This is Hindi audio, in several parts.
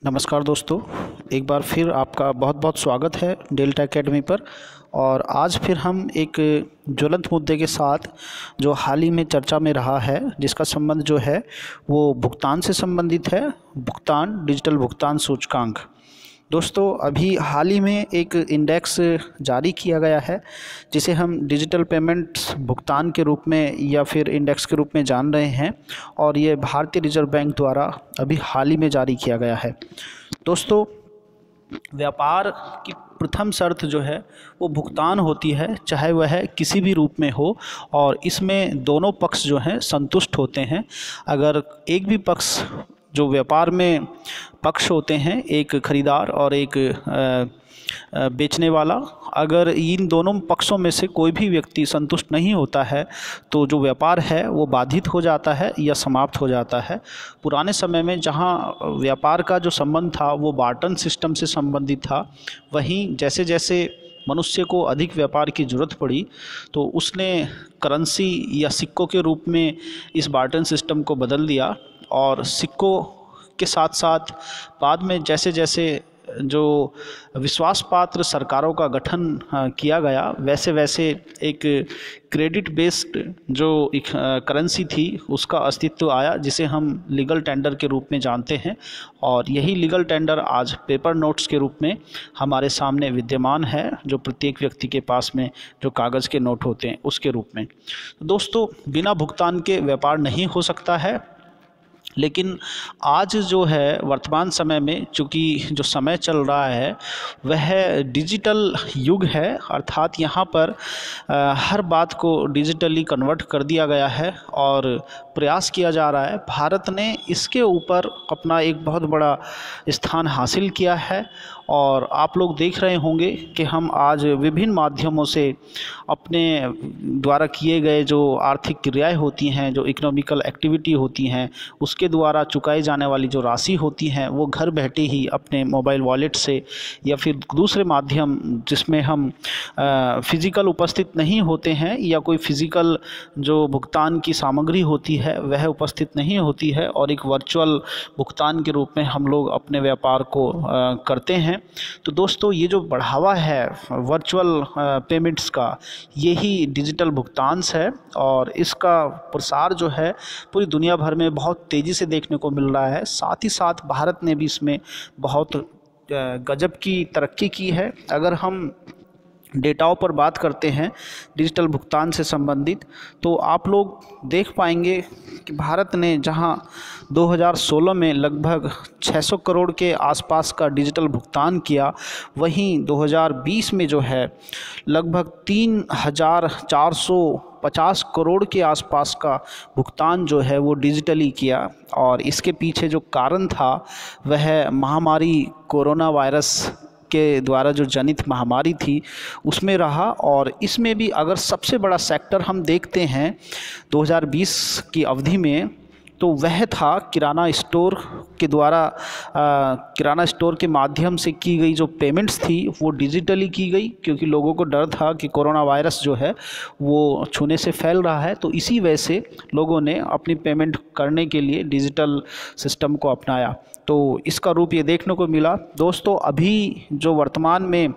नमस्कार दोस्तों, एक बार फिर आपका बहुत बहुत स्वागत है डेल्टा एकेडमी पर। और आज फिर हम एक ज्वलंत मुद्दे के साथ जो हाल ही में चर्चा में रहा है, जिसका संबंध जो है वो भुगतान से संबंधित है। भुगतान, डिजिटल भुगतान सूचकांक। दोस्तों, अभी हाल ही में एक इंडेक्स जारी किया गया है जिसे हम डिजिटल पेमेंट्स भुगतान के रूप में या फिर इंडेक्स के रूप में जान रहे हैं, और ये भारतीय रिजर्व बैंक द्वारा अभी हाल ही में जारी किया गया है। दोस्तों, व्यापार की प्रथम शर्त जो है वो भुगतान होती है, चाहे वह किसी भी रूप में हो, और इसमें दोनों पक्ष जो हैं संतुष्ट होते हैं। अगर एक भी पक्ष, जो व्यापार में पक्ष होते हैं, एक खरीदार और एक बेचने वाला, अगर इन दोनों पक्षों में से कोई भी व्यक्ति संतुष्ट नहीं होता है तो जो व्यापार है वो बाधित हो जाता है या समाप्त हो जाता है। पुराने समय में जहां व्यापार का जो संबंध था वो बार्टर सिस्टम से संबंधित था, वहीं जैसे जैसे मनुष्य को अधिक व्यापार की ज़रूरत पड़ी तो उसने करेंसी या सिक्कों के रूप में इस बार्टर सिस्टम को बदल दिया। और सिक्कों के साथ साथ बाद में जैसे जैसे जो विश्वास पात्र सरकारों का गठन किया गया, वैसे वैसे एक क्रेडिट बेस्ड जो एक करेंसी थी उसका अस्तित्व आया, जिसे हम लीगल टेंडर के रूप में जानते हैं। और यही लीगल टेंडर आज पेपर नोट्स के रूप में हमारे सामने विद्यमान है, जो प्रत्येक व्यक्ति के पास में जो कागज़ के नोट होते हैं उसके रूप में। दोस्तों, बिना भुगतान के व्यापार नहीं हो सकता है। लेकिन आज जो है वर्तमान समय में, चूँकि जो समय चल रहा है वह डिजिटल युग है, अर्थात यहाँ पर हर बात को डिजिटली कन्वर्ट कर दिया गया है और प्रयास किया जा रहा है। भारत ने इसके ऊपर अपना एक बहुत बड़ा स्थान हासिल किया है, और आप लोग देख रहे होंगे कि हम आज विभिन्न माध्यमों से अपने द्वारा किए गए जो आर्थिक क्रियाएं होती हैं, जो इकोनॉमिकल एक्टिविटी होती हैं, उसके द्वारा चुकाई जाने वाली जो राशि होती हैं वो घर बैठे ही अपने मोबाइल वॉलेट से या फिर दूसरे माध्यम जिसमें हम फिज़िकल उपस्थित नहीं होते हैं, या कोई फिज़िकल जो भुगतान की सामग्री होती है वह उपस्थित नहीं होती है, और एक वर्चुअल भुगतान के रूप में हम लोग अपने व्यापार को करते हैं। तो दोस्तों, ये जो बढ़ावा है वर्चुअल पेमेंट्स का, यही डिजिटल भुगतान है, और इसका प्रसार जो है पूरी दुनिया भर में बहुत तेज़ी से देखने को मिल रहा है। साथ ही साथ भारत ने भी इसमें बहुत गजब की तरक्की की है। अगर हम डेटाओं पर बात करते हैं डिजिटल भुगतान से संबंधित, तो आप लोग देख पाएंगे कि भारत ने जहां 2016 में लगभग 600 करोड़ के आसपास का डिजिटल भुगतान किया, वहीं 2020 में जो है लगभग 3450 करोड़ के आसपास का भुगतान जो है वो डिजिटली किया। और इसके पीछे जो कारण था वह महामारी कोरोना वायरस के द्वारा जो जनित महामारी थी उसमें रहा। और इसमें भी अगर सबसे बड़ा सेक्टर हम देखते हैं 2020 की अवधि में, तो वह था किराना स्टोर के द्वारा किराना स्टोर के माध्यम से की गई जो पेमेंट्स थी वो डिजिटली की गई, क्योंकि लोगों को डर था कि कोरोना वायरस जो है वो छूने से फैल रहा है। तो इसी वजह से लोगों ने अपनी पेमेंट करने के लिए डिजिटल सिस्टम को अपनाया, तो इसका रूप ये देखने को मिला। दोस्तों, अभी जो वर्तमान में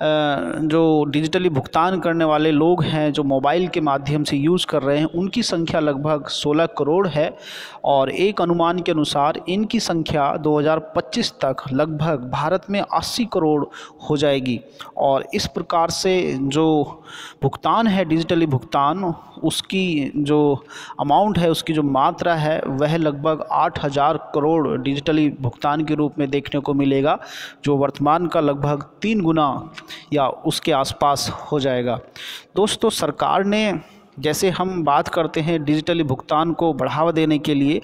जो डिजिटली भुगतान करने वाले लोग हैं, जो मोबाइल के माध्यम से यूज़ कर रहे हैं, उनकी संख्या लगभग 16 करोड़ है, और एक अनुमान के अनुसार इनकी संख्या 2025 तक लगभग भारत में 80 करोड़ हो जाएगी। और इस प्रकार से जो भुगतान है डिजिटली भुगतान, उसकी जो अमाउंट है, उसकी जो मात्रा है वह लगभग 8000 करोड़ डिजिटली भुगतान के रूप में देखने को मिलेगा, जो वर्तमान का लगभग 3 गुना या उसके आसपास हो जाएगा। दोस्तों, सरकार ने, जैसे हम बात करते हैं डिजिटली भुगतान को बढ़ावा देने के लिए,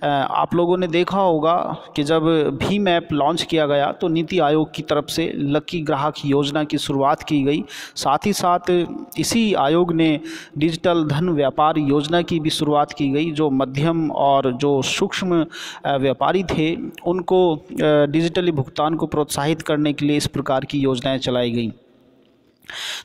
आप लोगों ने देखा होगा कि जब भीम ऐप लॉन्च किया गया तो नीति आयोग की तरफ से लकी ग्राहक योजना की शुरुआत की गई। साथ ही साथ इसी आयोग ने डिजिटल धन व्यापार योजना की भी शुरुआत की गई, जो मध्यम और जो सूक्ष्म व्यापारी थे उनको डिजिटली भुगतान को प्रोत्साहित करने के लिए इस प्रकार की योजनाएं चलाई गई।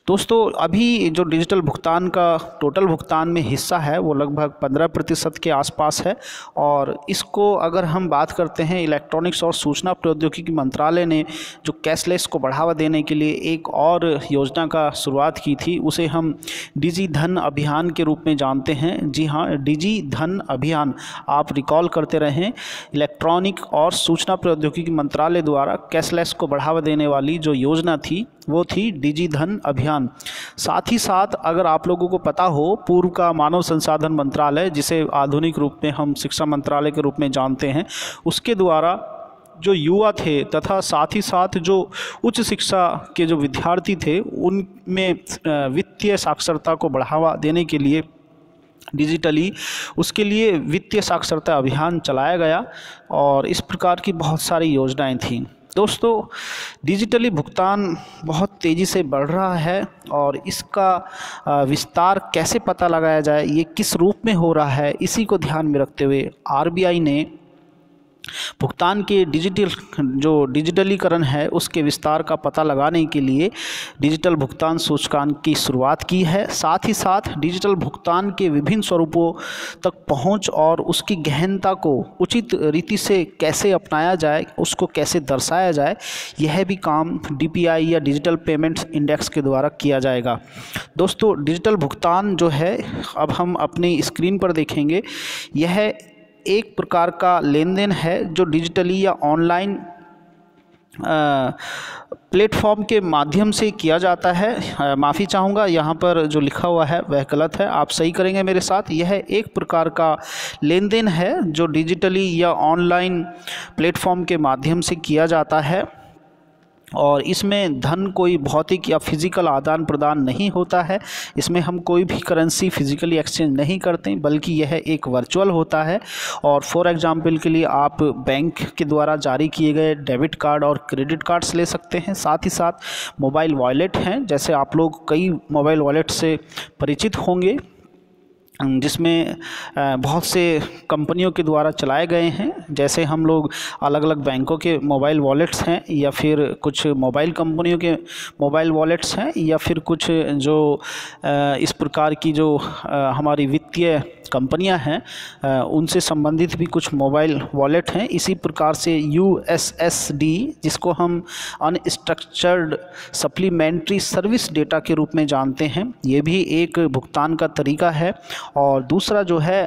दोस्तों अभी जो डिजिटल भुगतान का टोटल भुगतान में हिस्सा है वो लगभग 15% के आसपास है। और इसको अगर हम बात करते हैं, इलेक्ट्रॉनिक्स और सूचना प्रौद्योगिकी मंत्रालय ने जो कैशलेस को बढ़ावा देने के लिए एक और योजना का शुरुआत की थी, उसे हम डिजी धन अभियान के रूप में जानते हैं। जी हाँ, डिजी धन अभियान, आप रिकॉल करते रहें, इलेक्ट्रॉनिक और सूचना प्रौद्योगिकी मंत्रालय द्वारा कैशलेस को बढ़ावा देने वाली जो योजना थी वो थी डिजी धन अभियान। साथ ही साथ अगर आप लोगों को पता हो, पूर्व का मानव संसाधन मंत्रालय, जिसे आधुनिक रूप में हम शिक्षा मंत्रालय के रूप में जानते हैं, उसके द्वारा जो युवा थे तथा साथ ही साथ जो उच्च शिक्षा के जो विद्यार्थी थे उनमें वित्तीय साक्षरता को बढ़ावा देने के लिए डिजिटली उसके लिए वित्तीय साक्षरता अभियान चलाया गया और इस प्रकार की बहुत सारी योजनाएं थीं। दोस्तों डिजिटली भुगतान बहुत तेज़ी से बढ़ रहा है और इसका विस्तार कैसे पता लगाया जाए, ये किस रूप में हो रहा है, इसी को ध्यान में रखते हुए आरबीआई ने भुगतान के डिजिटलीकरण है उसके विस्तार का पता लगाने के लिए डिजिटल भुगतान सूचकांक की शुरुआत की है। साथ ही साथ डिजिटल भुगतान के विभिन्न स्वरूपों तक पहुंच और उसकी गहनता को उचित रीति से कैसे अपनाया जाए, उसको कैसे दर्शाया जाए, यह भी काम डीपीआई या डिजिटल पेमेंट्स इंडेक्स के द्वारा किया जाएगा। दोस्तों डिजिटल भुगतान जो है, अब हम अपनी स्क्रीन पर देखेंगे, यह एक प्रकार का लेन देन है जो डिजिटली या ऑनलाइन प्लेटफॉर्म के माध्यम से किया जाता है। माफ़ी चाहूँगा, यहाँ पर जो लिखा हुआ है वह गलत है, आप सही करेंगे मेरे साथ। यह एक प्रकार का लेन देन है जो डिजिटली या ऑनलाइन प्लेटफॉर्म के माध्यम से किया जाता है और इसमें धन कोई भौतिक या फिज़िकल आदान प्रदान नहीं होता है। इसमें हम कोई भी करेंसी फिज़िकली एक्सचेंज नहीं करते, बल्कि यह एक वर्चुअल होता है। और फॉर एग्जांपल के लिए आप बैंक के द्वारा जारी किए गए डेबिट कार्ड और क्रेडिट कार्ड्स ले सकते हैं। साथ ही साथ मोबाइल वॉलेट हैं, जैसे आप लोग कई मोबाइल वॉलेट से परिचित होंगे, जिसमें बहुत से कंपनियों के द्वारा चलाए गए हैं। जैसे हम लोग अलग अलग बैंकों के मोबाइल वॉलेट्स हैं, या फिर कुछ मोबाइल कंपनियों के मोबाइल वॉलेट्स हैं, या फिर कुछ जो इस प्रकार की जो हमारी वित्तीय कंपनियां हैं उनसे संबंधित भी कुछ मोबाइल वॉलेट हैं। इसी प्रकार से यूएसएसडी, जिसको हम अनस्ट्रक्चर्ड सप्लीमेंट्री सर्विस डेटा के रूप में जानते हैं, ये भी एक भुगतान का तरीका है। और दूसरा जो है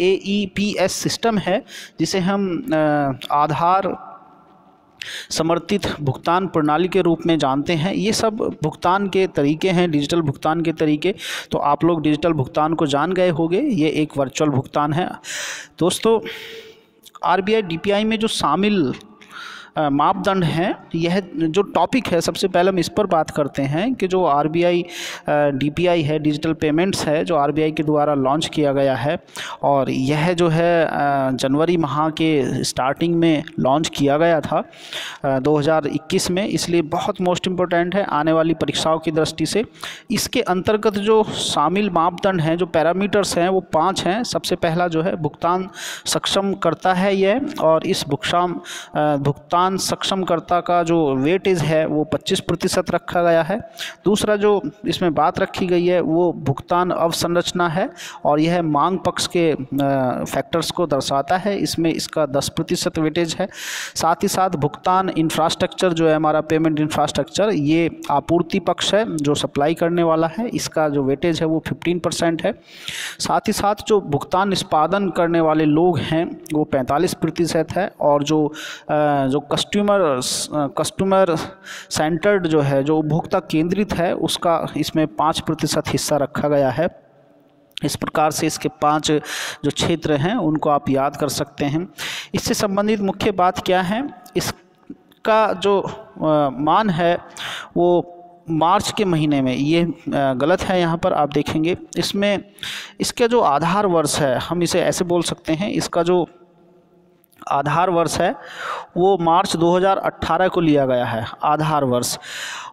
एईपीएस सिस्टम है, जिसे हम आधार समर्थित भुगतान प्रणाली के रूप में जानते हैं। ये सब भुगतान के तरीके हैं, डिजिटल भुगतान के तरीके। तो आप लोग डिजिटल भुगतान को जान गए होंगे, ये एक वर्चुअल भुगतान है। दोस्तों आरबीआई डीपीआई में जो शामिल मापदंड हैं, यह जो टॉपिक है, सबसे पहले हम इस पर बात करते हैं कि जो आरबीआई डीपीआई है, डिजिटल पेमेंट्स है, जो आरबीआई के द्वारा लॉन्च किया गया है और यह जो है जनवरी माह के स्टार्टिंग में लॉन्च किया गया था 2021 में, इसलिए बहुत मोस्ट इम्पोर्टेंट है आने वाली परीक्षाओं की दृष्टि से। इसके अंतर्गत जो शामिल मापदंड हैं, जो पैरामीटर्स हैं, वो 5 हैं। सबसे पहला जो है भुगतान सक्षम करता है यह, और इस भुगतान सक्षमकर्ता का जो वेटेज है वो 25% रखा गया है। दूसरा जो इसमें बात रखी गई है वो भुगतान अवसंरचना है और यह मांग पक्ष के फैक्टर्स को दर्शाता है, इसमें इसका 10% वेटेज है। साथ ही साथ भुगतान इंफ्रास्ट्रक्चर जो है हमारा पेमेंट इंफ्रास्ट्रक्चर, ये आपूर्ति पक्ष है जो सप्लाई करने वाला है, इसका जो वेटेज है वो 15% है। साथ ही साथ जो भुगतान निष्पादन करने वाले लोग हैं वो 45% है, और जो कस्टमर सेंटर्ड जो है, जो उपभोक्ता केंद्रित है, उसका इसमें 5% हिस्सा रखा गया है। इस प्रकार से इसके 5 जो क्षेत्र हैं उनको आप याद कर सकते हैं। इससे संबंधित मुख्य बात क्या है, इसका जो मान है वो मार्च के महीने में, ये गलत है, यहाँ पर आप देखेंगे इसमें इसका जो आधार वर्ष है, हम इसे ऐसे बोल सकते हैं, इसका जो आधार वर्ष है वो मार्च 2018 को लिया गया है, आधार वर्ष।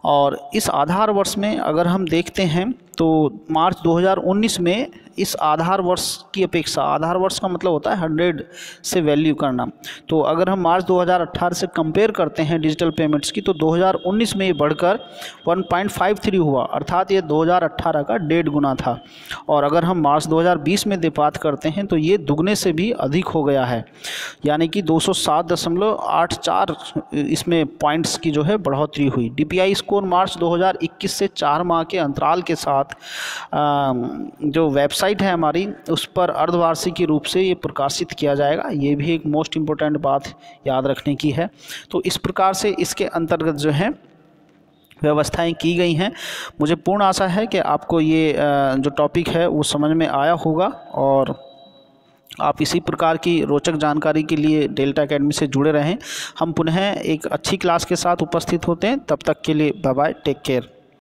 और इस आधार वर्ष में अगर हम देखते हैं तो मार्च 2019 में इस आधार वर्ष की अपेक्षा, आधार वर्ष का मतलब होता है 100 से वैल्यू करना, तो अगर हम मार्च 2018 से कंपेयर करते हैं डिजिटल पेमेंट्स की, तो 2019 में ये बढ़कर 1.53 हुआ, अर्थात ये 2018 का 1.5 गुना था। और अगर हम मार्च 2020 में बात करते हैं तो ये दुगने से भी अधिक हो गया है, यानी कि 207.84 इसमें पॉइंट्स की जो है बढ़ोतरी हुई। डीपीआई स्कोर मार्च 2021 से 4 माह के अंतराल के साथ जो वेबसाइट है हमारी, उस पर अर्धवार्षिकी रूप से ये प्रकाशित किया जाएगा। ये भी एक मोस्ट इम्पोर्टेंट बात याद रखने की है। तो इस प्रकार से इसके अंतर्गत जो है व्यवस्थाएं की गई हैं। मुझे पूर्ण आशा है कि आपको ये जो टॉपिक है वो समझ में आया होगा, और आप इसी प्रकार की रोचक जानकारी के लिए डेल्टा एकेडमी से जुड़े रहें। हम पुनः एक अच्छी क्लास के साथ उपस्थित होते हैं। तब तक के लिए बाय बाय, टेक केयर।